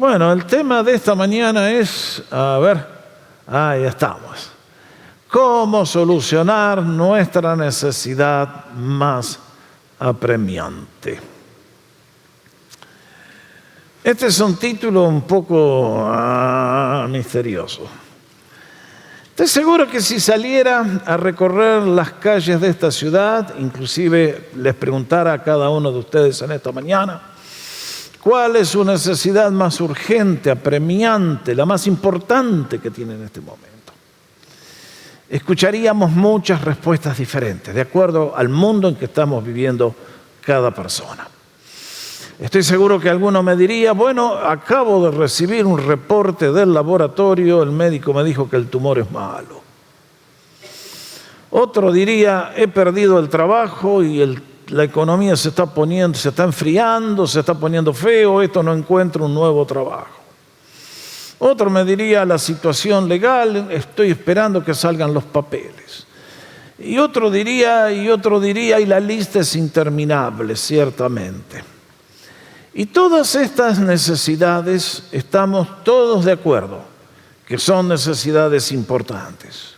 Bueno, el tema de esta mañana es, ahí estamos. ¿Cómo solucionar nuestra necesidad más apremiante? Este es un título un poco misterioso. Estoy seguro que si saliera a recorrer las calles de esta ciudad, inclusive les preguntara a cada uno de ustedes en esta mañana, ¿cuál es su necesidad más urgente, apremiante, la más importante que tiene en este momento? Escucharíamos muchas respuestas diferentes, de acuerdo al mundo en que estamos viviendo cada persona. Estoy seguro que alguno me diría, bueno, acabo de recibir un reporte del laboratorio, el médico me dijo que el tumor es malo. Otro diría, he perdido el trabajo y la economía se está enfriando, se está poniendo feo, esto no encuentro un nuevo trabajo. Otro me diría, la situación legal, estoy esperando que salgan los papeles. Y otro diría, y la lista es interminable, ciertamente. Y todas estas necesidades, estamos todos de acuerdo que son necesidades importantes.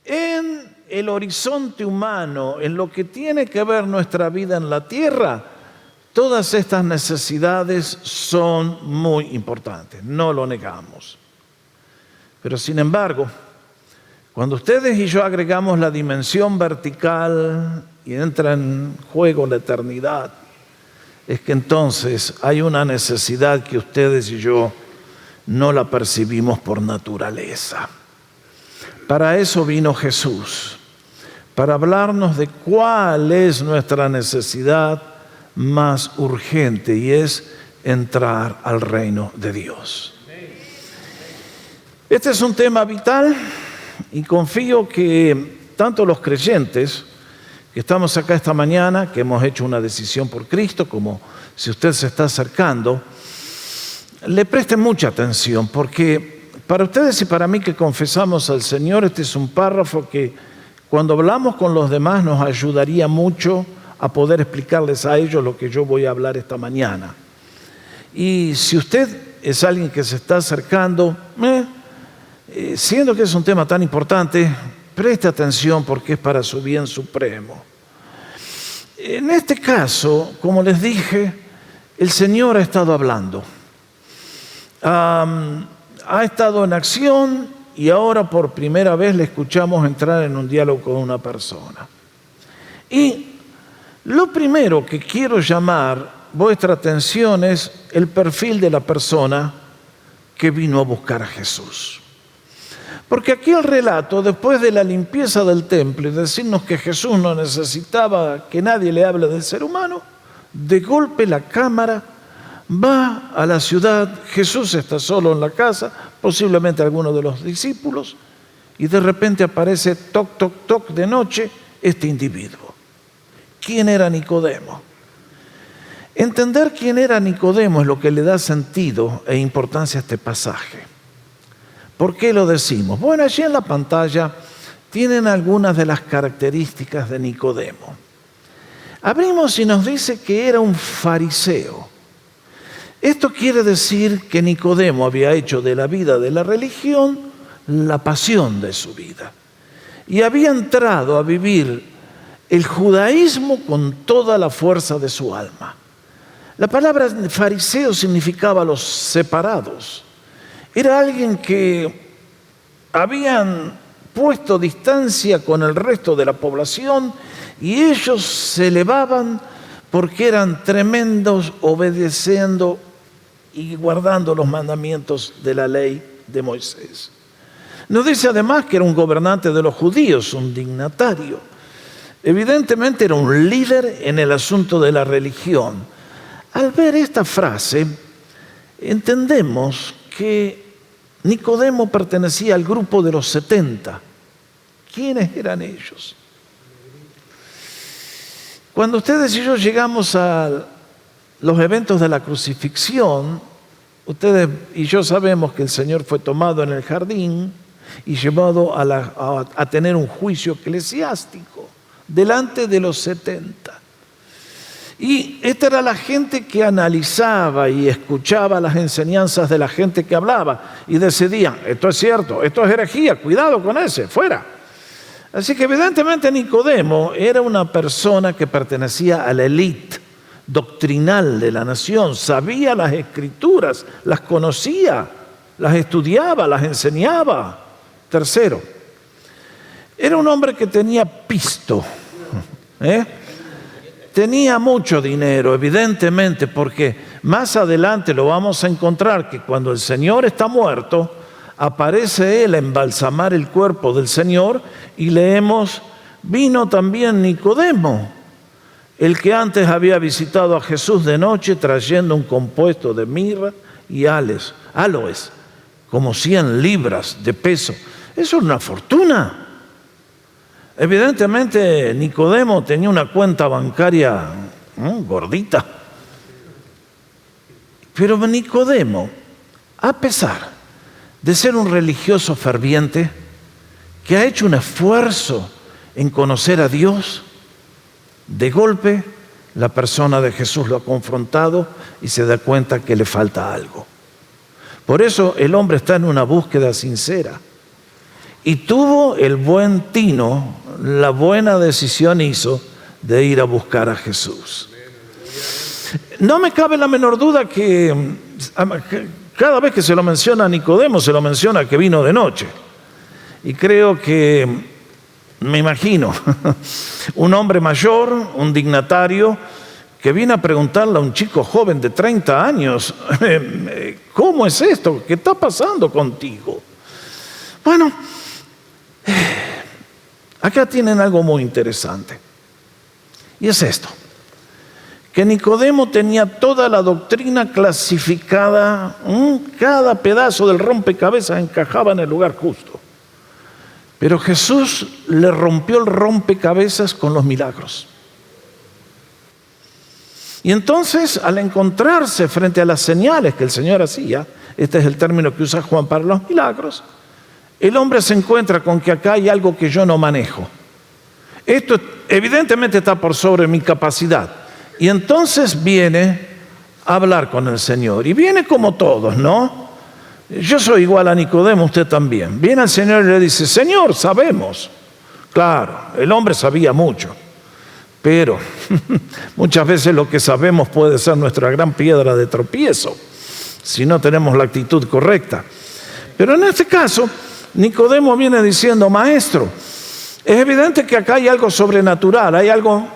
En el horizonte humano, en lo que tiene que ver nuestra vida en la tierra, todas estas necesidades son muy importantes, no lo negamos. Pero sin embargo, cuando ustedes y yo agregamos la dimensión vertical y entra en juego la eternidad, es que entonces hay una necesidad que ustedes y yo no la percibimos por naturaleza. Para eso vino Jesús, para hablarnos de cuál es nuestra necesidad más urgente, y es entrar al reino de Dios. Este es un tema vital y confío que tanto los creyentes que estamos acá esta mañana, que hemos hecho una decisión por Cristo, como si usted se está acercando, le presten mucha atención, porque para ustedes y para mí que confesamos al Señor, este es un párrafo que cuando hablamos con los demás nos ayudaría mucho a poder explicarles a ellos lo que yo voy a hablar esta mañana. Y si usted es alguien que se está acercando, siendo que es un tema tan importante, preste atención porque es para su bien supremo. En este caso, como les dije, el Señor ha estado hablando. Ha estado en acción y ahora por primera vez le escuchamos entrar en un diálogo con una persona. Y lo primero que quiero llamar vuestra atención es el perfil de la persona que vino a buscar a Jesús. Porque aquí el relato, después de la limpieza del templo y decirnos que Jesús no necesitaba que nadie le hable del ser humano, de golpe la cámara va a la ciudad, Jesús está solo en la casa, posiblemente alguno de los discípulos, y de repente aparece toc, toc, toc de noche este individuo. ¿Quién era Nicodemo? Entender quién era Nicodemo es lo que le da sentido e importancia a este pasaje. ¿Por qué lo decimos? Bueno, allí en la pantalla tienen algunas de las características de Nicodemo. Abrimos y nos dice que era un fariseo. Esto quiere decir que Nicodemo había hecho de la vida de la religión la pasión de su vida. Y había entrado a vivir el judaísmo con toda la fuerza de su alma. La palabra fariseo significaba los separados. Era alguien que habían puesto distancia con el resto de la población y ellos se elevaban porque eran tremendos obedeciendo y guardando los mandamientos de la ley de Moisés. Nos dice además que era un gobernante de los judíos, un dignatario. Evidentemente era un líder en el asunto de la religión. Al ver esta frase, entendemos que Nicodemo pertenecía al grupo de los 70. ¿Quiénes eran ellos? Cuando ustedes y yo llegamos a los eventos de la crucifixión, ustedes y yo sabemos que el Señor fue tomado en el jardín y llevado a tener un juicio eclesiástico delante de los 70. Y esta era la gente que analizaba y escuchaba las enseñanzas de la gente que hablaba y decidía, esto es cierto, esto es herejía, cuidado con ese, fuera. Así que evidentemente Nicodemo era una persona que pertenecía a la élite doctrinal de la nación, sabía las escrituras, las conocía, las estudiaba, las enseñaba. Tercero, era un hombre que tenía pisto, tenía mucho dinero, evidentemente, porque más adelante lo vamos a encontrar que cuando el Señor está muerto, aparece Él a embalsamar el cuerpo del Señor y leemos, vino también Nicodemo, el que antes había visitado a Jesús de noche trayendo un compuesto de mirra y aloes, como 100 libras de peso. Eso es una fortuna. Evidentemente Nicodemo tenía una cuenta bancaria gordita. Pero Nicodemo, a pesar de ser un religioso ferviente, que ha hecho un esfuerzo en conocer a Dios, de golpe la persona de Jesús lo ha confrontado y se da cuenta que le falta algo. Por eso el hombre está en una búsqueda sincera. Y tuvo el buen tino, la buena decisión hizo de ir a buscar a Jesús. No me cabe la menor duda que cada vez que se lo menciona a Nicodemo, se lo menciona que vino de noche. Y creo que, me imagino, un hombre mayor, un dignatario, que viene a preguntarle a un chico joven de 30 años, ¿cómo es esto? ¿Qué está pasando contigo? Bueno, acá tienen algo muy interesante. Y es esto, que Nicodemo tenía toda la doctrina clasificada, cada pedazo del rompecabezas encajaba en el lugar justo. Pero Jesús le rompió el rompecabezas con los milagros. Y entonces, al encontrarse frente a las señales que el Señor hacía, este es el término que usa Juan para los milagros, el hombre se encuentra con que acá hay algo que yo no manejo. Esto evidentemente está por sobre mi capacidad. Y entonces viene a hablar con el Señor. Y viene como todos, ¿no? Yo soy igual a Nicodemo, usted también. Viene al Señor y le dice, Señor, sabemos. Claro, el hombre sabía mucho. Pero muchas veces lo que sabemos puede ser nuestra gran piedra de tropiezo, si no tenemos la actitud correcta. Pero en este caso, Nicodemo viene diciendo, maestro, es evidente que acá hay algo sobrenatural, hay algo,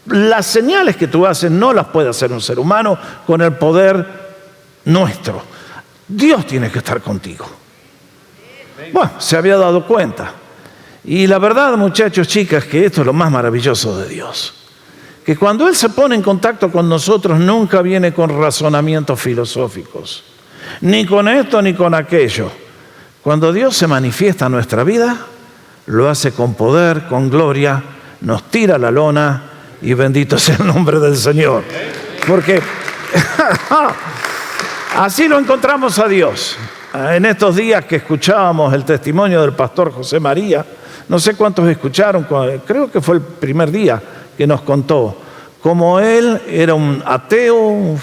las señales que tú haces no las puede hacer un ser humano con el poder nuestro. Dios tiene que estar contigo. Bueno, se había dado cuenta. Y la verdad, muchachos, chicas, que esto es lo más maravilloso de Dios. Que cuando Él se pone en contacto con nosotros, nunca viene con razonamientos filosóficos. Ni con esto, ni con aquello. Cuando Dios se manifiesta en nuestra vida, lo hace con poder, con gloria, nos tira la lona y bendito sea el nombre del Señor. Porque así lo encontramos a Dios. En estos días que escuchábamos el testimonio del pastor José María, no sé cuántos escucharon, creo que fue el primer día que nos contó cómo él era un ateo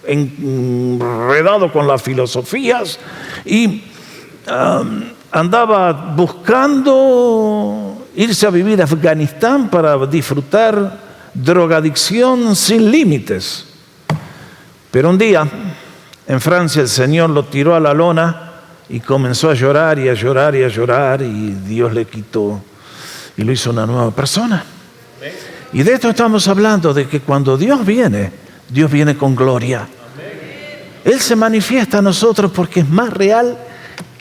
enredado con las filosofías y andaba buscando irse a vivir a Afganistán para disfrutar drogadicción sin límites. Pero un día en Francia el Señor lo tiró a la lona y comenzó a llorar y a llorar y a llorar y Dios le quitó y lo hizo una nueva persona. Y de esto estamos hablando, de que cuando Dios viene con gloria. Él se manifiesta a nosotros porque es más real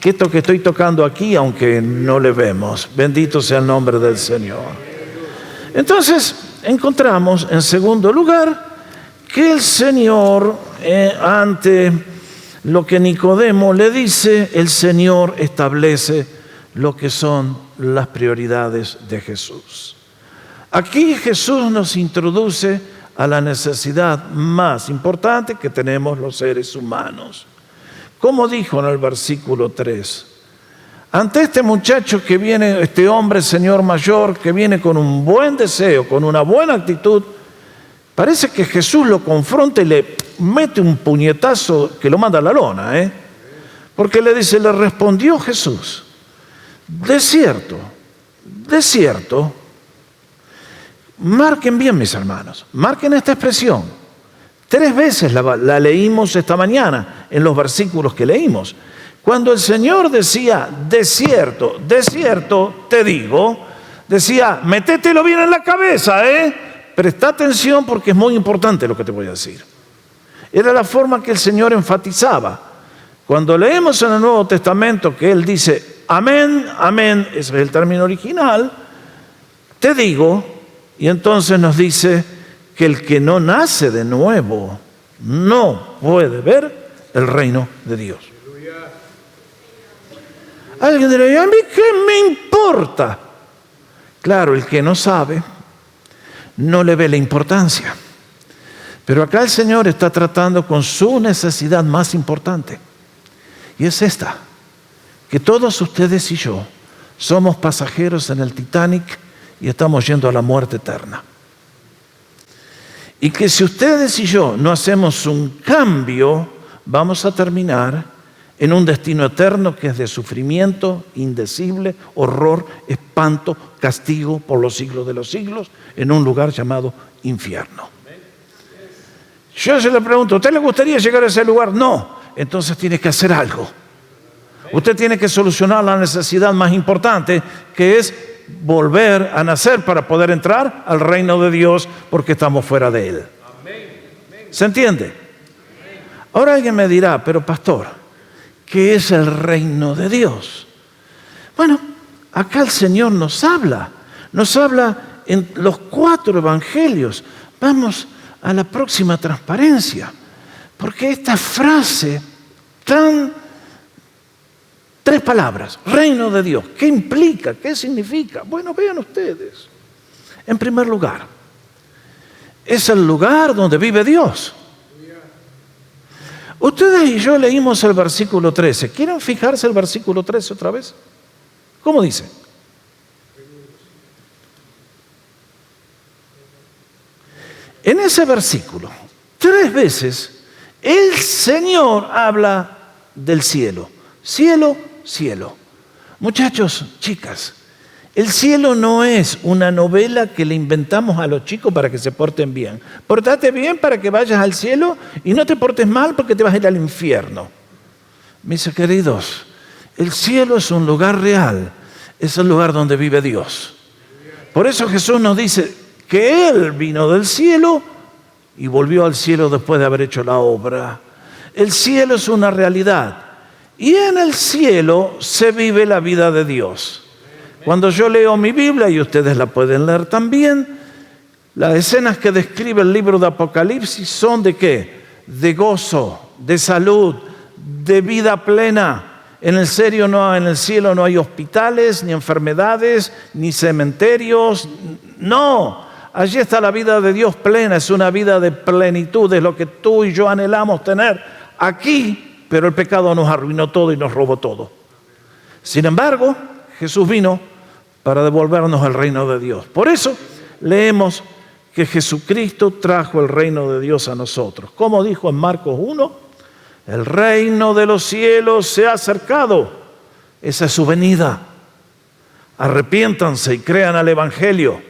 que esto que estoy tocando aquí, aunque no le vemos. Bendito sea el nombre del Señor. Entonces encontramos en segundo lugar que el Señor ante lo que Nicodemo le dice, el Señor establece lo que son las prioridades de Jesús. Aquí Jesús nos introduce a la necesidad más importante que tenemos los seres humanos. Como dijo en el versículo 3, ante este muchacho que viene, este hombre, señor mayor, que viene con un buen deseo, con una buena actitud, Parece que Jesús lo confronta y le mete un puñetazo que lo manda a la lona, porque le dice, le respondió Jesús, de cierto, marquen bien mis hermanos, marquen esta expresión. 3 veces la leímos esta mañana en los versículos que leímos. Cuando el Señor decía, de cierto te digo, decía, métetelo bien en la cabeza, Presta atención porque es muy importante lo que te voy a decir. Era la forma que el Señor enfatizaba. Cuando leemos en el Nuevo Testamento que Él dice, amén, amén, ese es el término original, te digo, y entonces nos dice que el que no nace de nuevo no puede ver el reino de Dios. Alguien dirá, ¿a mí qué me importa? Claro, el que no sabe no le ve la importancia. Pero acá el Señor está tratando con su necesidad más importante. Y es esta, que todos ustedes y yo somos pasajeros en el Titanic y estamos yendo a la muerte eterna. Y que si ustedes y yo no hacemos un cambio, vamos a terminar en un destino eterno que es de sufrimiento, indecible, horror, espanto, castigo por los siglos de los siglos, en un lugar llamado infierno. Yo se le pregunto, ¿a usted le gustaría llegar a ese lugar? No. Entonces tiene que hacer algo. Usted tiene que solucionar la necesidad más importante, que es volver a nacer para poder entrar al reino de Dios, porque estamos fuera de Él. ¿Se entiende? Ahora alguien me dirá, pero pastor, ¿qué es el reino de Dios? Bueno, acá el Señor nos habla en los 4 evangelios. Vamos a la próxima transparencia, porque esta frase 3 palabras, reino de Dios, ¿qué implica? ¿Qué significa? Bueno, vean ustedes. En primer lugar, es el lugar donde vive Dios. Ustedes y yo leímos el versículo 13. ¿Quieren fijarse el versículo 13 otra vez? ¿Cómo dice? En ese versículo, 3 veces, el Señor habla del cielo. Cielo, cielo. Muchachos, chicas, el cielo no es una novela que le inventamos a los chicos para que se porten bien. Portate bien para que vayas al cielo y no te portes mal porque te vas a ir al infierno. Mis queridos, el cielo es un lugar real, es el lugar donde vive Dios. Por eso Jesús nos dice que Él vino del cielo y volvió al cielo después de haber hecho la obra. El cielo es una realidad y en el cielo se vive la vida de Dios. Cuando yo leo mi Biblia, y ustedes la pueden leer también, las escenas que describe el libro de Apocalipsis son ¿de qué? De gozo, de salud, de vida plena. En el cielo no hay hospitales, ni enfermedades, ni cementerios. No, allí está la vida de Dios plena, es una vida de plenitud, es lo que tú y yo anhelamos tener aquí, pero el pecado nos arruinó todo y nos robó todo. Sin embargo, Jesús vino para devolvernos el reino de Dios. Por eso leemos que Jesucristo trajo el reino de Dios a nosotros. Como dijo en Marcos 1, el reino de los cielos se ha acercado. Esa es su venida. Arrepiéntanse y crean al Evangelio.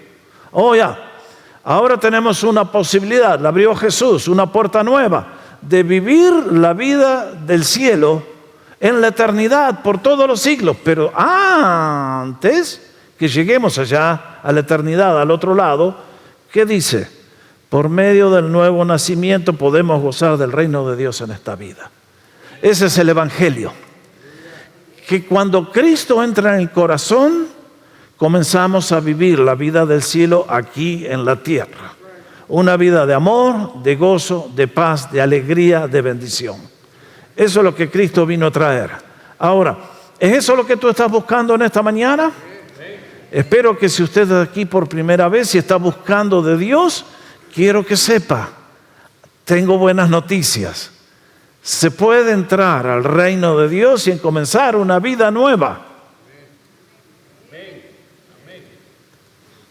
Ahora tenemos una posibilidad, la abrió Jesús, una puerta nueva de vivir la vida del cielo en la eternidad por todos los siglos. Pero antes que lleguemos allá a la eternidad, al otro lado, ¿qué dice? Por medio del nuevo nacimiento podemos gozar del reino de Dios en esta vida. Ese es el Evangelio. Que cuando Cristo entra en el corazón, comenzamos a vivir la vida del cielo aquí en la tierra. Una vida de amor, de gozo, de paz, de alegría, de bendición. Eso es lo que Cristo vino a traer. Ahora, ¿es eso lo que tú estás buscando en esta mañana? Espero que si usted está aquí por primera vez y está buscando de Dios, quiero que sepa, tengo buenas noticias. Se puede entrar al reino de Dios y comenzar una vida nueva.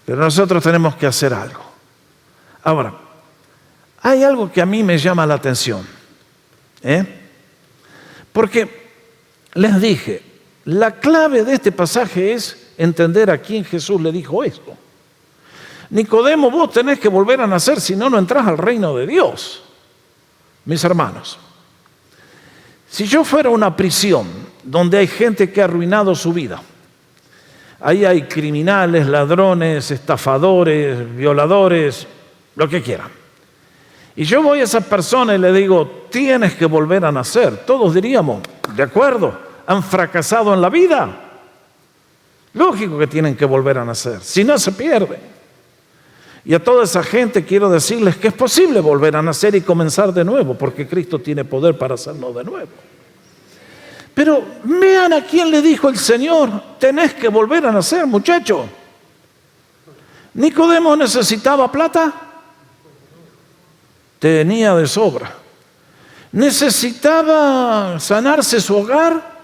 Pero nosotros tenemos que hacer algo. Ahora, Hay algo que a mí me llama la atención, porque les dije, la clave de este pasaje es entender a quién Jesús le dijo esto. Nicodemo, vos tenés que volver a nacer, si no, no entrás al reino de Dios. Mis hermanos, si yo fuera a una prisión donde hay gente que ha arruinado su vida, ahí hay criminales, ladrones, estafadores, violadores, lo que quieran, y yo voy a esa persona y le digo, tienes que volver a nacer, todos diríamos, de acuerdo, han fracasado en la vida, lógico que tienen que volver a nacer, si no se pierde. Y a toda esa gente quiero decirles que es posible volver a nacer y comenzar de nuevo, porque Cristo tiene poder para hacernos de nuevo. Pero vean a quién le dijo el Señor, tenés que volver a nacer, muchacho. ¿Nicodemo necesitaba plata? Tenía de sobra. ¿Necesitaba sanarse su hogar?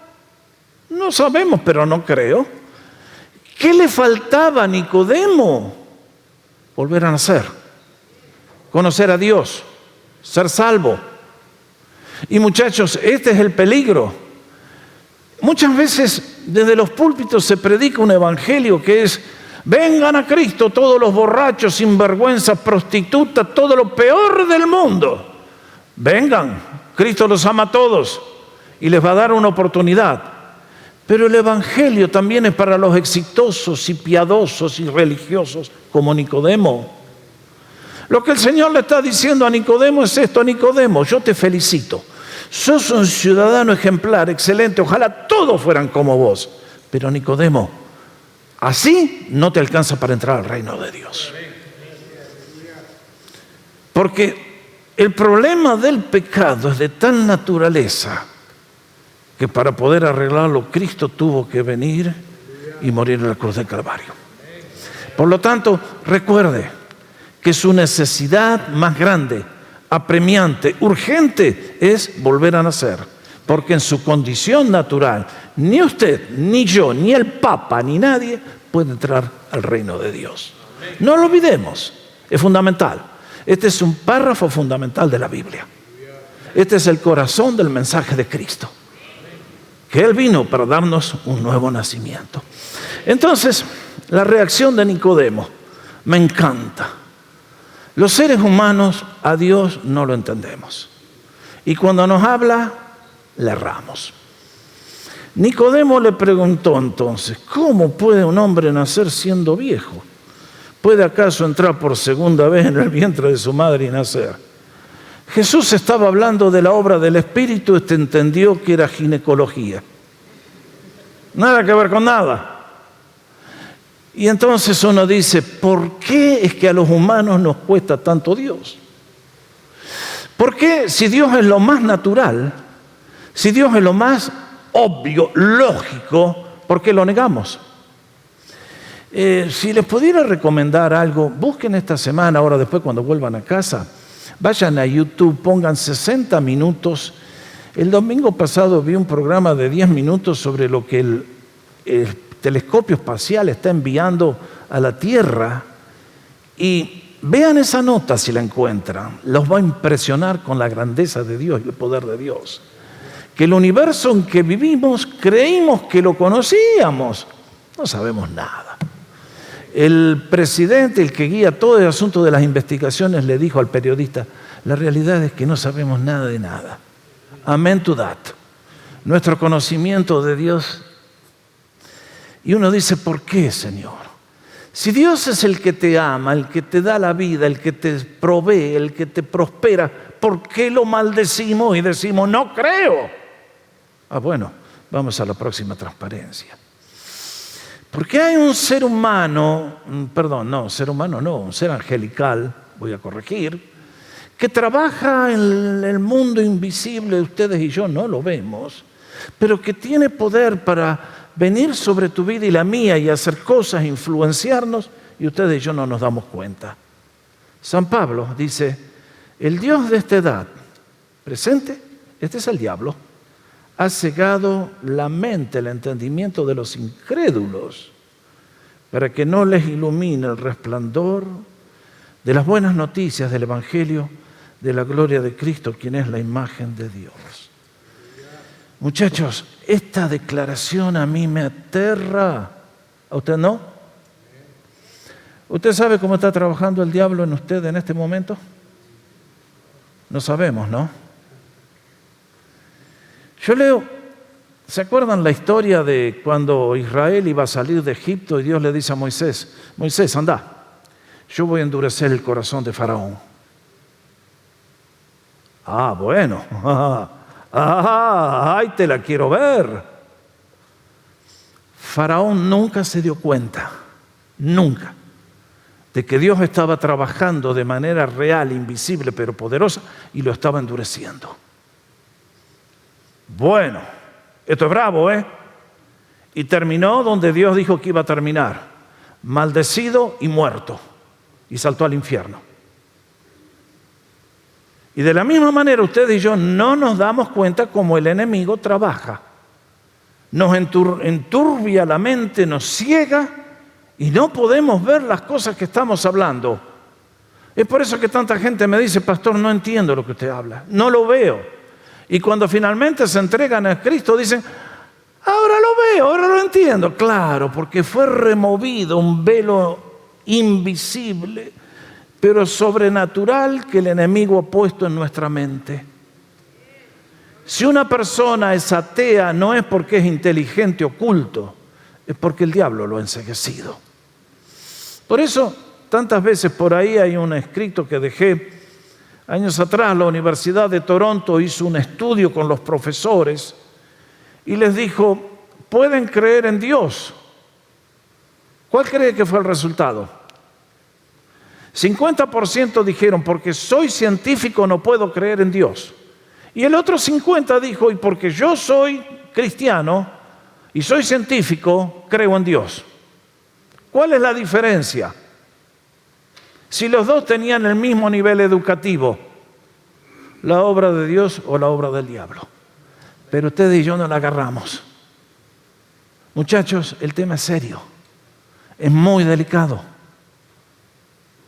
No sabemos, pero no creo. ¿Qué le faltaba a Nicodemo? Volver a nacer, conocer a Dios, ser salvo. Y muchachos, este es el peligro. Muchas veces desde los púlpitos se predica un evangelio que es: vengan a Cristo todos los borrachos, sinvergüenzas, prostitutas, todo lo peor del mundo. Vengan, Cristo los ama a todos y les va a dar una oportunidad. Pero el evangelio también es para los exitosos y piadosos y religiosos como Nicodemo. Lo que el Señor le está diciendo a Nicodemo es esto: Nicodemo, yo te felicito. Sos un ciudadano ejemplar, excelente. Ojalá todos fueran como vos. Pero Nicodemo, así no te alcanza para entrar al reino de Dios. Porque el problema del pecado es de tal naturaleza que para poder arreglarlo, Cristo tuvo que venir y morir en la cruz del Calvario. Por lo tanto, recuerde que su necesidad más grande, apremiante, urgente, es volver a nacer. Porque en su condición natural, ni usted, ni yo, ni el Papa, ni nadie puede entrar al reino de Dios. No lo olvidemos, es fundamental. Este es un párrafo fundamental de la Biblia. Este es el corazón del mensaje de Cristo, que Él vino para darnos un nuevo nacimiento. Entonces, la reacción de Nicodemo me encanta. Los seres humanos a Dios no lo entendemos. Y cuando nos habla, le erramos. Nicodemo le preguntó entonces, ¿cómo puede un hombre nacer siendo viejo? ¿Puede acaso entrar por segunda vez en el vientre de su madre y nacer? Jesús estaba hablando de la obra del Espíritu, entendió que era ginecología. Nada que ver con nada. Y entonces uno dice, ¿por qué es que a los humanos nos cuesta tanto Dios? ¿Por qué, si Dios es lo más natural, si Dios es lo más obvio, lógico, por qué lo negamos? Si les pudiera recomendar algo, busquen esta semana, ahora después cuando vuelvan a casa, vayan a YouTube, pongan 60 minutos. El domingo pasado vi un programa de 10 minutos sobre lo que el telescopio espacial está enviando a la Tierra. Y vean esa nota si la encuentran. Los va a impresionar con la grandeza de Dios y el poder de Dios. Que el universo en que vivimos creímos que lo conocíamos. No sabemos nada. El presidente, el que guía todo el asunto de las investigaciones, le dijo al periodista, la realidad es que no sabemos nada de nada. Amen to that. Nuestro conocimiento de Dios. Y uno dice, ¿por qué, Señor? Si Dios es el que te ama, el que te da la vida, el que te provee, el que te prospera, ¿por qué lo maldecimos y decimos, no creo? Bueno, vamos a la próxima transparencia. Porque hay un ser humano, un ser angelical, voy a corregir, que trabaja en el mundo invisible, ustedes y yo no lo vemos, pero que tiene poder para venir sobre tu vida y la mía y hacer cosas, influenciarnos, y ustedes y yo no nos damos cuenta. San Pablo dice, el Dios de esta edad presente, este es el diablo, ha cegado la mente, el entendimiento de los incrédulos, para que no les ilumine el resplandor de las buenas noticias del Evangelio de la gloria de Cristo, quien es la imagen de Dios. Muchachos, esta declaración a mí me aterra. ¿A usted no? ¿Usted sabe cómo está trabajando el diablo en usted en este momento? No sabemos, ¿no? Yo leo, ¿se acuerdan la historia de cuando Israel iba a salir de Egipto y Dios le dice a Moisés, Moisés, anda, yo voy a endurecer el corazón de Faraón? Ah, bueno, ahí te la quiero ver. Faraón nunca se dio cuenta, nunca, de que Dios estaba trabajando de manera real, invisible, pero poderosa, y lo estaba endureciendo. Bueno, esto es bravo, ¿eh? Y terminó donde Dios dijo que iba a terminar, maldecido y muerto, y saltó al infierno. Y de la misma manera ustedes y yo no nos damos cuenta cómo el enemigo trabaja. Nos enturbia la mente, nos ciega y no podemos ver las cosas que estamos hablando. Es por eso que tanta gente me dice, pastor, no entiendo lo que usted habla, no lo veo. Y cuando finalmente se entregan a Cristo dicen, ahora lo veo, ahora lo entiendo. Claro, porque fue removido un velo invisible, pero sobrenatural, que el enemigo ha puesto en nuestra mente. Si una persona es atea, no es porque es inteligente, oculto, es porque el diablo lo ha enceguecido. Por eso, tantas veces por ahí hay un escrito que dejé años atrás. La Universidad de Toronto hizo un estudio con los profesores y les dijo, ¿pueden creer en Dios? ¿Cuál cree que fue el resultado? 50% dijeron, porque soy científico no puedo creer en Dios. Y el otro 50% dijo, y porque yo soy cristiano y soy científico, creo en Dios. ¿Cuál es la diferencia? Si los dos tenían el mismo nivel educativo, la obra de Dios o la obra del diablo. Pero ustedes y yo no la agarramos. Muchachos, el tema es serio, es muy delicado,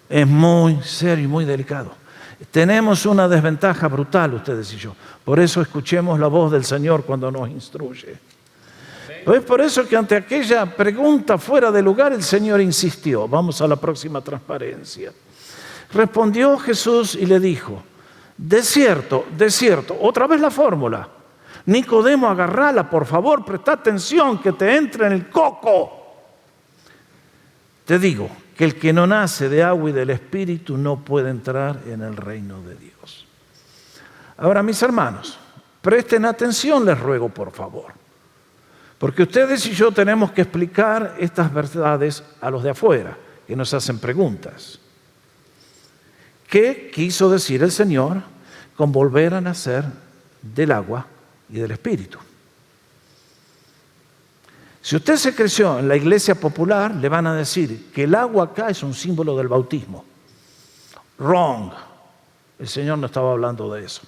es muy serio y muy delicado. Tenemos una desventaja brutal, ustedes y yo. Por eso escuchemos la voz del Señor cuando nos instruye. Es por eso que ante aquella pregunta fuera de lugar el Señor insistió. Vamos a la próxima transparencia. Respondió Jesús y le dijo, de cierto, otra vez la fórmula. Nicodemo, agarrala, por favor, presta atención, que te entre en el coco. Te digo que el que no nace de agua y del Espíritu no puede entrar en el reino de Dios. Ahora, mis hermanos, presten atención, les ruego, por favor. Porque ustedes y yo tenemos que explicar estas verdades a los de afuera, que nos hacen preguntas. ¿Qué quiso decir el Señor con volver a nacer del agua y del Espíritu? Si usted se creció en la iglesia popular, le van a decir que el agua acá es un símbolo del bautismo. Wrong. El Señor no estaba hablando de eso.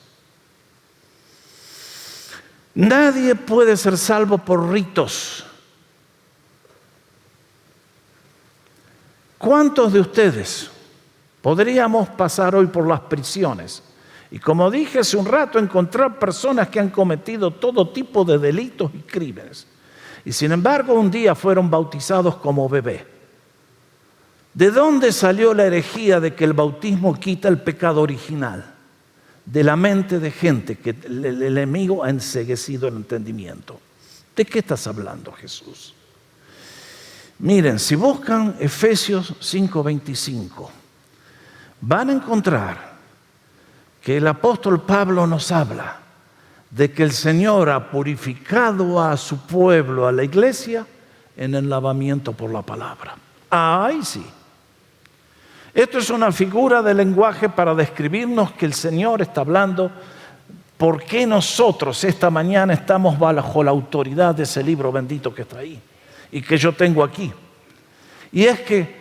Nadie puede ser salvo por ritos. ¿Cuántos de ustedes podríamos pasar hoy por las prisiones? Y como dije hace un rato, encontrar personas que han cometido todo tipo de delitos y crímenes. Y sin embargo, un día fueron bautizados como bebé. ¿De dónde salió la herejía de que el bautismo quita el pecado original? De la mente de gente que el enemigo ha enceguecido el entendimiento. ¿De qué estás hablando, Jesús? Miren, si buscan Efesios 5:25, van a encontrar que el apóstol Pablo nos habla de que el Señor ha purificado a su pueblo, a la iglesia, en el lavamiento por la palabra. ¡Ay, sí! Esto es una figura de lenguaje para describirnos que el Señor está hablando por qué nosotros esta mañana estamos bajo la autoridad de ese libro bendito que está ahí y que yo tengo aquí. Y es que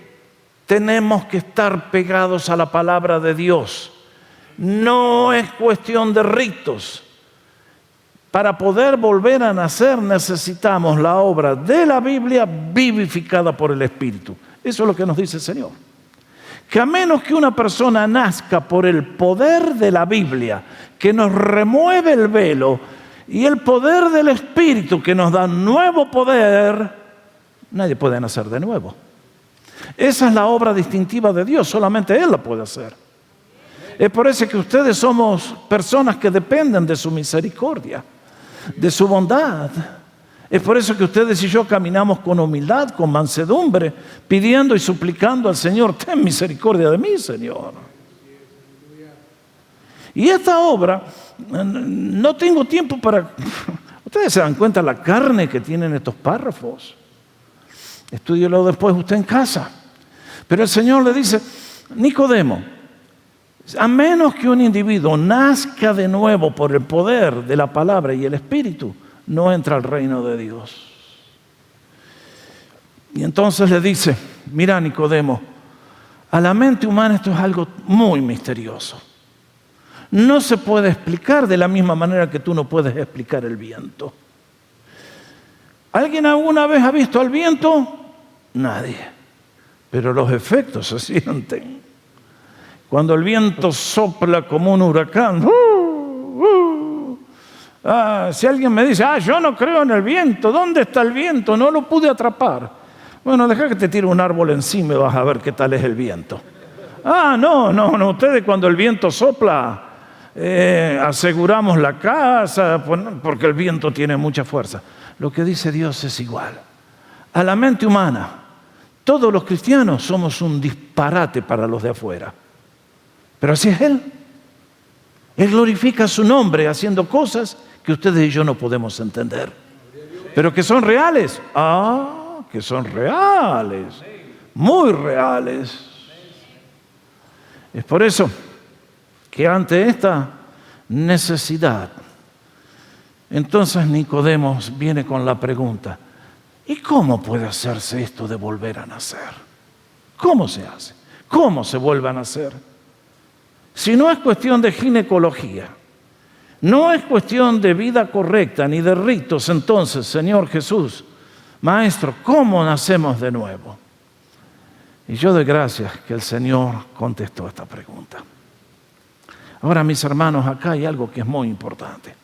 tenemos que estar pegados a la palabra de Dios. No es cuestión de ritos. Para poder volver a nacer necesitamos la obra de la Biblia vivificada por el Espíritu. Eso es lo que nos dice el Señor. que a menos que una persona nazca por el poder de la Biblia, que nos remueve el velo, y el poder del Espíritu, que nos da nuevo poder, nadie puede nacer de nuevo. Esa es la obra distintiva de Dios, solamente Él la puede hacer. Es por eso que ustedes somos personas que dependen de su misericordia, de su bondad. Es por eso que ustedes y yo caminamos con humildad, con mansedumbre, pidiendo y suplicando al Señor: ten misericordia de mí, Señor. Y esta obra, no tengo tiempo para... Ustedes se dan cuenta la carne que tienen estos párrafos. Estúdielo después usted en casa. Pero el Señor le dice: Nicodemo, a menos que un individuo nazca de nuevo por el poder de la palabra y el Espíritu, no entra al reino de Dios. Y entonces le dice: mira, Nicodemo, a la mente humana esto es algo muy misterioso. No se puede explicar de la misma manera que tú no puedes explicar el viento. ¿Alguien alguna vez ha visto al viento? Nadie. Pero los efectos se sienten. Cuando el viento sopla como un huracán. Si alguien me dice: yo no creo en el viento. ¿Dónde está el viento? No lo pude atrapar. Bueno, deja que te tire un árbol encima y vas a ver qué tal es el viento. No. Ustedes cuando el viento sopla, aseguramos la casa porque el viento tiene mucha fuerza. Lo que dice Dios es igual. A la mente humana, todos los cristianos somos un disparate para los de afuera. Pero así es Él. Él glorifica su nombre haciendo cosas que ustedes y yo no podemos entender. Pero que son reales. Que son reales. Muy reales. Es por eso que ante esta necesidad, entonces Nicodemo viene con la pregunta: ¿y cómo puede hacerse esto de volver a nacer? ¿Cómo se hace? ¿Cómo se vuelve a nacer? Si no es cuestión de ginecología, no es cuestión de vida correcta ni de ritos, entonces, Señor Jesús, Maestro, ¿cómo nacemos de nuevo? Y yo doy gracias que el Señor contestó esta pregunta. Ahora, mis hermanos, acá hay algo que es muy importante.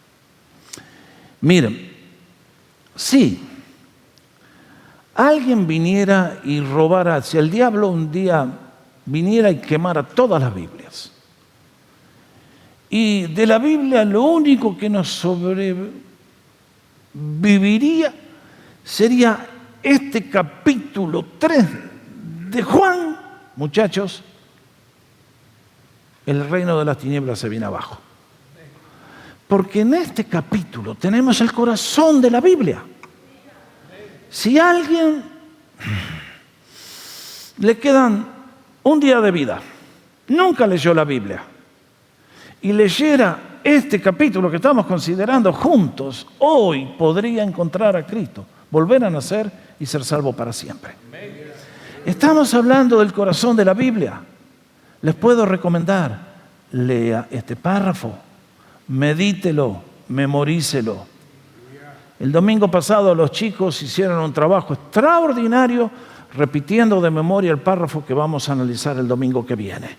Miren, si alguien viniera y robara, si el diablo un día viniera y quemara todas las Biblias, y de la Biblia lo único que nos sobreviviría sería este capítulo 3 de Juan, muchachos, el reino de las tinieblas se viene abajo. Porque en este capítulo tenemos el corazón de la Biblia. Si a alguien le quedan un día de vida, nunca leyó la Biblia, y leyera este capítulo que estamos considerando juntos, hoy podría encontrar a Cristo, volver a nacer y ser salvo para siempre. Estamos hablando del corazón de la Biblia. Les puedo recomendar: lea este párrafo, medítelo, memorícelo. El domingo pasado los chicos hicieron un trabajo extraordinario repitiendo de memoria el párrafo que vamos a analizar el domingo que viene,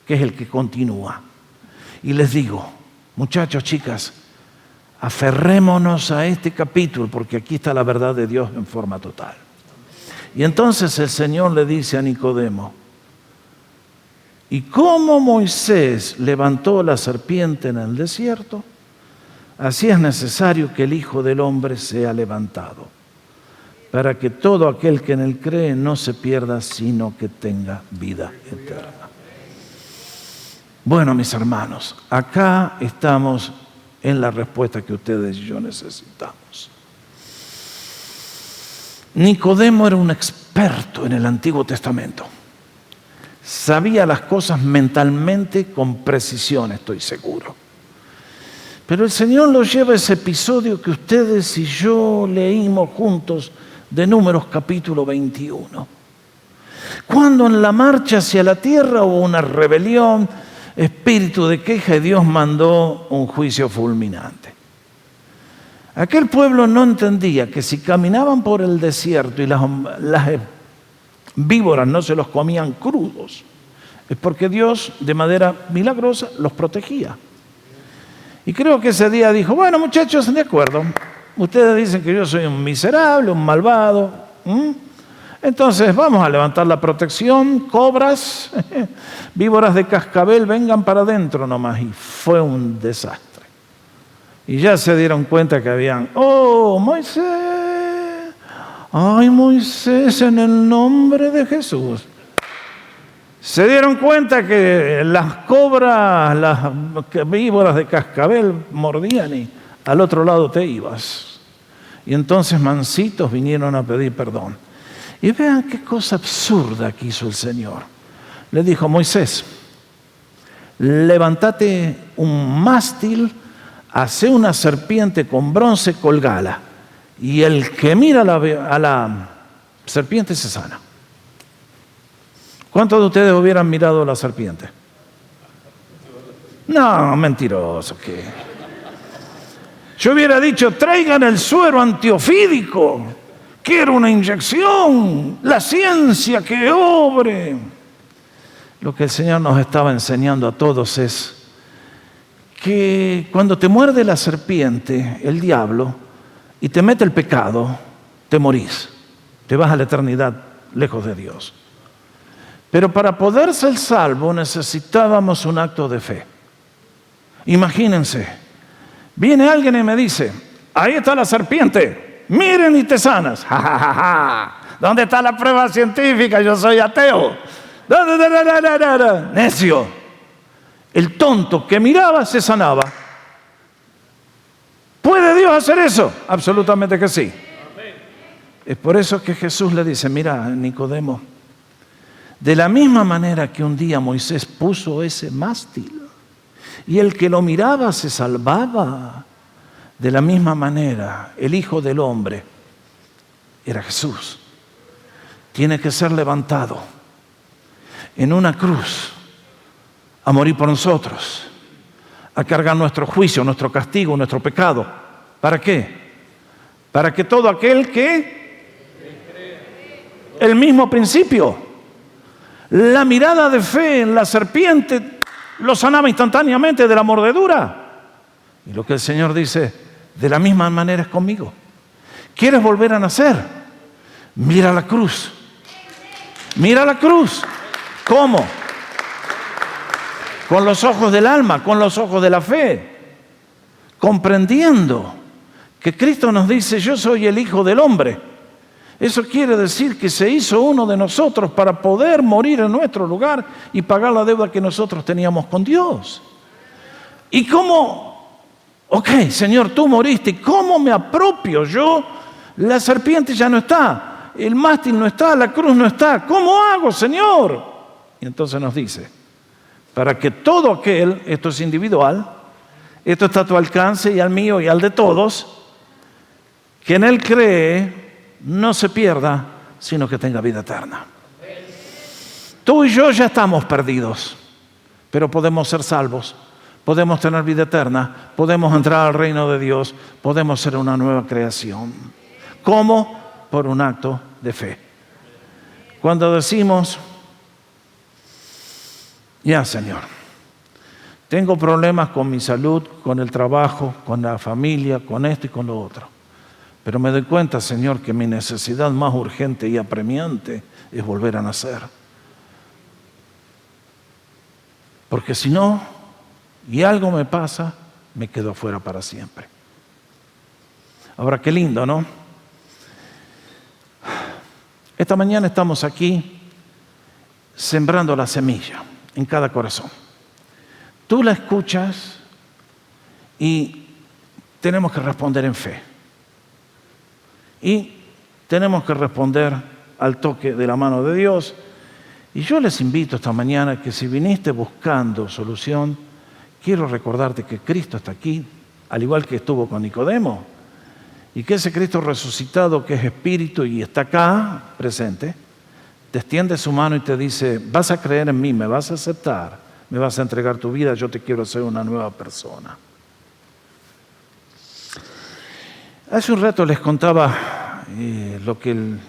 que es el que continúa. Y les digo, muchachos, chicas, aferrémonos a este capítulo porque aquí está la verdad de Dios en forma total. Y entonces el Señor le dice a Nicodemo: y como Moisés levantó la serpiente en el desierto, así es necesario que el Hijo del Hombre sea levantado, para que todo aquel que en él cree no se pierda, sino que tenga vida eterna. Bueno, mis hermanos, acá estamos en la respuesta que ustedes y yo necesitamos. Nicodemo era un experto en el Antiguo Testamento. Sabía las cosas mentalmente con precisión, estoy seguro. Pero el Señor lo lleva a ese episodio que ustedes y yo leímos juntos de Números capítulo 21. Cuando en la marcha hacia la tierra hubo una rebelión, espíritu de queja, y Dios mandó un juicio fulminante. Aquel pueblo no entendía que si caminaban por el desierto y las víboras no se los comían crudos, Es porque Dios, de manera milagrosa, los protegía. Y creo que ese día dijo, bueno, muchachos, de acuerdo. Ustedes dicen que yo soy un miserable, un malvado. Entonces vamos a levantar la protección, cobras, víboras de cascabel, vengan para adentro nomás. Y fue un desastre. Y ya se dieron cuenta que habían, ¡oh, Moisés! ¡Ay, Moisés, en el nombre de Jesús! Se dieron cuenta que las cobras, las víboras de cascabel mordían y al otro lado te ibas. Y entonces mansitos vinieron a pedir perdón. Y vean qué cosa absurda que hizo el Señor. Le dijo, Moisés, levántate un mástil, hace una serpiente con bronce, colgala. Y el que mira a la serpiente se sana. ¿Cuántos de ustedes hubieran mirado a la serpiente? No, mentiroso, ¿qué? Yo hubiera dicho, traigan el suero antiofídico, quiero una inyección, la ciencia que obre. Lo que el Señor nos estaba enseñando a todos es que cuando te muerde la serpiente, el diablo, y te mete el pecado, te morís, te vas a la eternidad lejos de Dios. Pero para poder ser salvo necesitábamos un acto de fe. Imagínense, viene alguien y me dice, ahí está la serpiente, miren y te sanas. Ja, ja, ja, ja. ¿Dónde está la prueba científica? Yo soy ateo. Necio. El tonto que miraba se sanaba. ¿Puede Dios hacer eso? Absolutamente que sí. Es por eso que Jesús le dice, mira, Nicodemo, de la misma manera que un día Moisés puso ese mástil y el que lo miraba se salvaba, de la misma manera el Hijo del Hombre, era Jesús, tiene que ser levantado en una cruz a morir por nosotros, a cargar nuestro juicio, nuestro castigo, nuestro pecado. ¿Para qué? Para que todo aquel que... El mismo principio. La mirada de fe en la serpiente lo sanaba instantáneamente de la mordedura. Y lo que el Señor dice, de la misma manera es conmigo. ¿Quieres volver a nacer? Mira la cruz. Mira la cruz. ¿Cómo? Con los ojos del alma, con los ojos de la fe. Comprendiendo que Cristo nos dice, yo soy el Hijo del Hombre. Eso quiere decir que se hizo uno de nosotros para poder morir en nuestro lugar y pagar la deuda que nosotros teníamos con Dios. ¿Y cómo? Ok, Señor, tú moriste. ¿Cómo me apropio yo? La serpiente ya no está, el mástil no está, la cruz no está. ¿Cómo hago, Señor? Y entonces nos dice, para que todo aquel, esto es individual, esto está a tu alcance y al mío y al de todos, que en Él cree, no se pierda, sino que tenga vida eterna. Tú y yo ya estamos perdidos, pero podemos ser salvos, podemos tener vida eterna, podemos entrar al reino de Dios, podemos ser una nueva creación. ¿Cómo? Por un acto de fe. Cuando decimos, ya Señor, tengo problemas con mi salud, con el trabajo, con la familia, con esto y con lo otro. Pero me doy cuenta, Señor, que mi necesidad más urgente y apremiante es volver a nacer. Porque si no, y algo me pasa, me quedo afuera para siempre. Ahora, qué lindo, ¿no? Esta mañana estamos aquí sembrando la semilla en cada corazón. Tú la escuchas y tenemos que responder en fe. Y tenemos que responder al toque de la mano de Dios. Y yo les invito esta mañana que si viniste buscando solución, quiero recordarte que Cristo está aquí, al igual que estuvo con Nicodemo, y que ese Cristo resucitado que es espíritu y está acá presente, te extiende su mano y te dice, vas a creer en mí, me vas a aceptar, me vas a entregar tu vida, yo te quiero hacer una nueva persona. Hace un rato les contaba lo que el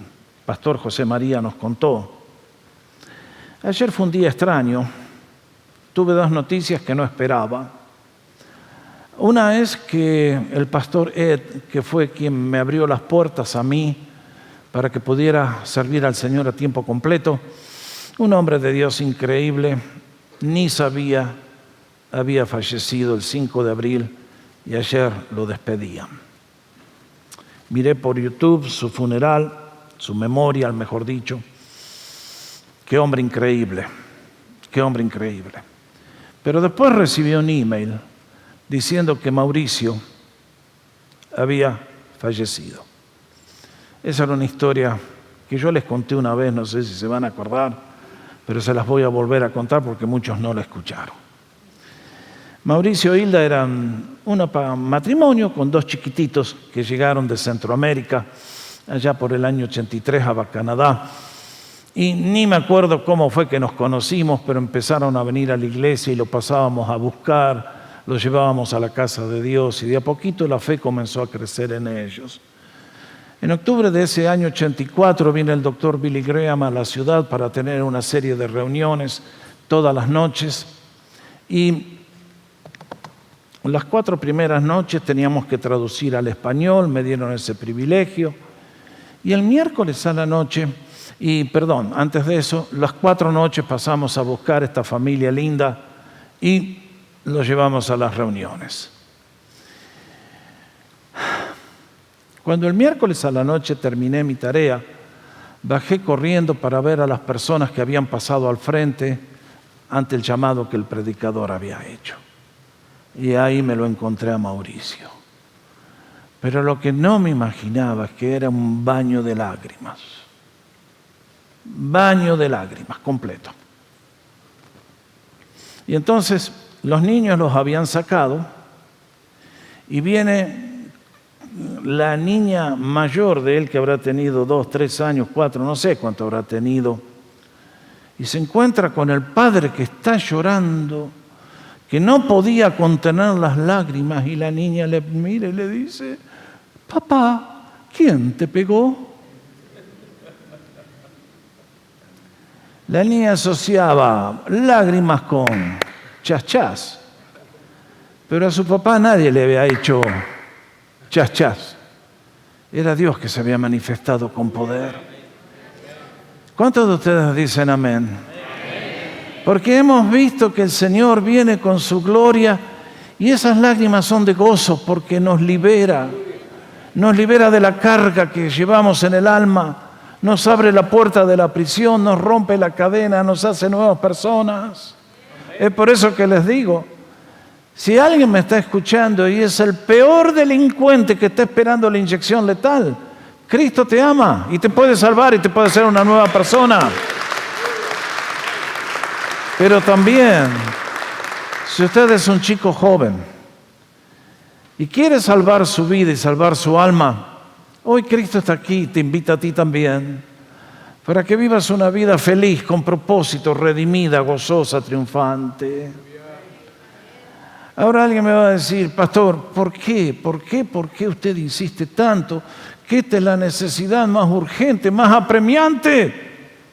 pastor José María nos contó. Ayer fue un día extraño. Tuve dos noticias que no esperaba. Una es que el pastor Ed, que fue quien me abrió las puertas a mí para que pudiera servir al Señor a tiempo completo, un hombre de Dios increíble, ni sabía, había fallecido el 5 de abril y ayer lo despedían. Miré por YouTube su funeral, su memorial, mejor dicho. Qué hombre increíble, qué hombre increíble. Pero después recibí un email diciendo que Mauricio había fallecido. Esa era una historia que yo les conté una vez, no sé si se van a acordar, pero se las voy a volver a contar porque muchos no la escucharon. Mauricio e Hilda eran un matrimonio con dos chiquititos que llegaron de Centroamérica, allá por el año 83 a Canadá. Y ni me acuerdo cómo fue que nos conocimos, pero empezaron a venir a la iglesia y lo pasábamos a buscar, lo llevábamos a la casa de Dios y de a poquito la fe comenzó a crecer en ellos. En octubre de ese año 84 viene el doctor Billy Graham a la ciudad para tener una serie de reuniones todas las noches y las 4 primeras noches teníamos que traducir al español, me dieron ese privilegio y el miércoles a la noche, antes de eso, las 4 noches pasamos a buscar esta familia linda y los llevamos a las reuniones. Cuando el miércoles a la noche terminé mi tarea, bajé corriendo para ver a las personas que habían pasado al frente ante el llamado que el predicador había hecho. Y ahí me lo encontré a Mauricio. Pero lo que no me imaginaba es que era un baño de lágrimas. Baño de lágrimas, completo. Y entonces los niños los habían sacado y viene la niña mayor de él, que habrá tenido 2, 3 años, 4, no sé cuánto habrá tenido, y se encuentra con el padre que está llorando, que no podía contener las lágrimas, y la niña le mira y le dice: papá, ¿quién te pegó? La niña asociaba lágrimas con chas, pero a su papá nadie le había hecho chas. Era Dios que se había manifestado con poder. ¿Cuántos de ustedes dicen amén? Porque hemos visto que el Señor viene con su gloria y esas lágrimas son de gozo porque nos libera de la carga que llevamos en el alma, nos abre la puerta de la prisión, nos rompe la cadena, nos hace nuevas personas. Es por eso que les digo, si alguien me está escuchando y es el peor delincuente que está esperando la inyección letal, Cristo te ama y te puede salvar y te puede hacer una nueva persona. Pero también, si usted es un chico joven y quiere salvar su vida y salvar su alma, hoy Cristo está aquí y te invita a ti también para que vivas una vida feliz, con propósito, redimida, gozosa, triunfante. Ahora alguien me va a decir: pastor, ¿por qué usted insiste tanto? Que esta es la necesidad más urgente, más apremiante.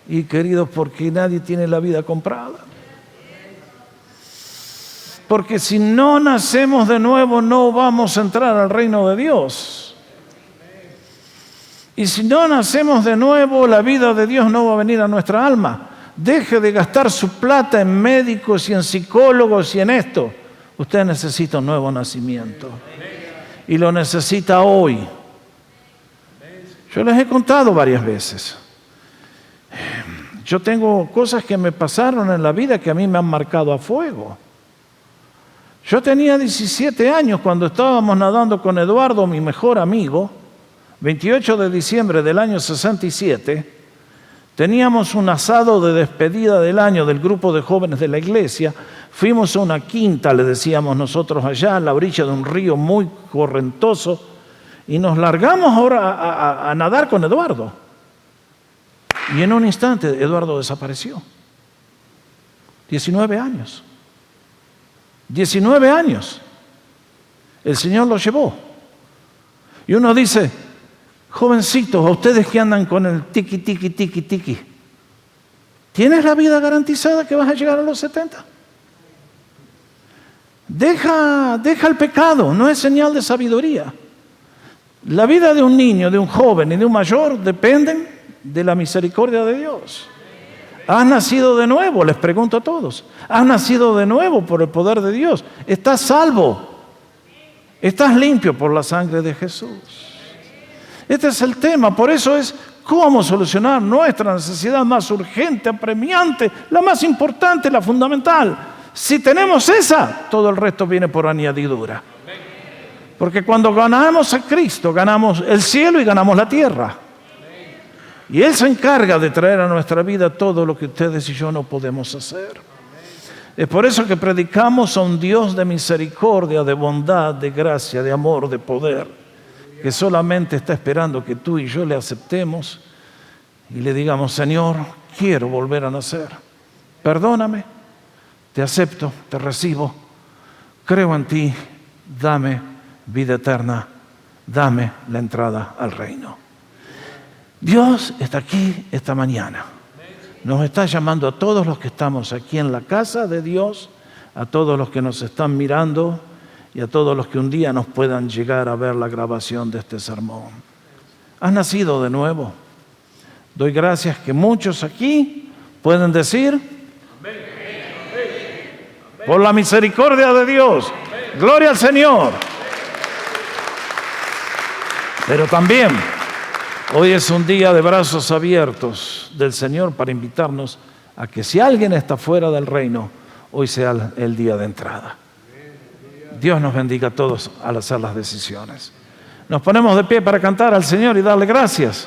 Y queridos, porque nadie tiene la vida comprada. Porque si no nacemos de nuevo, no vamos a entrar al reino de Dios. Y si no nacemos de nuevo, la vida de Dios no va a venir a nuestra alma. Deje de gastar su plata en médicos y en psicólogos y en esto. Usted necesita un nuevo nacimiento. Y lo necesita hoy. Yo les he contado varias veces. Yo tengo cosas que me pasaron en la vida que a mí me han marcado a fuego. Yo tenía 17 años cuando estábamos nadando con Eduardo, mi mejor amigo, 28 de diciembre del año 67, teníamos un asado de despedida del año del grupo de jóvenes de la iglesia. Fuimos a una quinta, le decíamos nosotros allá, a la orilla de un río muy correntoso, y nos largamos ahora a nadar con Eduardo. Y en un instante Eduardo desapareció. 19 años. 19 años. El Señor lo llevó. Y uno dice: jovencitos, a ustedes que andan con el tiqui, ¿Tienes la vida garantizada que vas a llegar a los 70? Deja el pecado, no es señal de sabiduría. La vida de un niño, de un joven y de un mayor dependen de la misericordia de Dios. ¿Has nacido de nuevo? Les pregunto a todos. ¿Has nacido de nuevo por el poder de Dios? ¿Estás salvo? ¿Estás limpio por la sangre de Jesús? Este es el tema, por eso es cómo solucionar nuestra necesidad más urgente, apremiante, la más importante, la fundamental. Si tenemos esa, todo el resto viene por añadidura. Porque cuando ganamos a Cristo, ganamos el cielo y ganamos la tierra. Y Él se encarga de traer a nuestra vida todo lo que ustedes y yo no podemos hacer. Es por eso que predicamos a un Dios de misericordia, de bondad, de gracia, de amor, de poder, que solamente está esperando que tú y yo le aceptemos y le digamos: Señor, quiero volver a nacer. Perdóname, te acepto, te recibo, creo en ti, dame vida eterna, dame la entrada al reino. Dios está aquí esta mañana. Nos está llamando a todos los que estamos aquí en la casa de Dios, a todos los que nos están mirando y a todos los que un día nos puedan llegar a ver la grabación de este sermón. ¿Has nacido de nuevo? Doy gracias que muchos aquí pueden decir: por la misericordia de Dios, gloria al Señor. Pero también hoy es un día de brazos abiertos del Señor para invitarnos a que si alguien está fuera del reino, hoy sea el día de entrada. Dios nos bendiga a todos al hacer las decisiones. Nos ponemos de pie para cantar al Señor y darle gracias.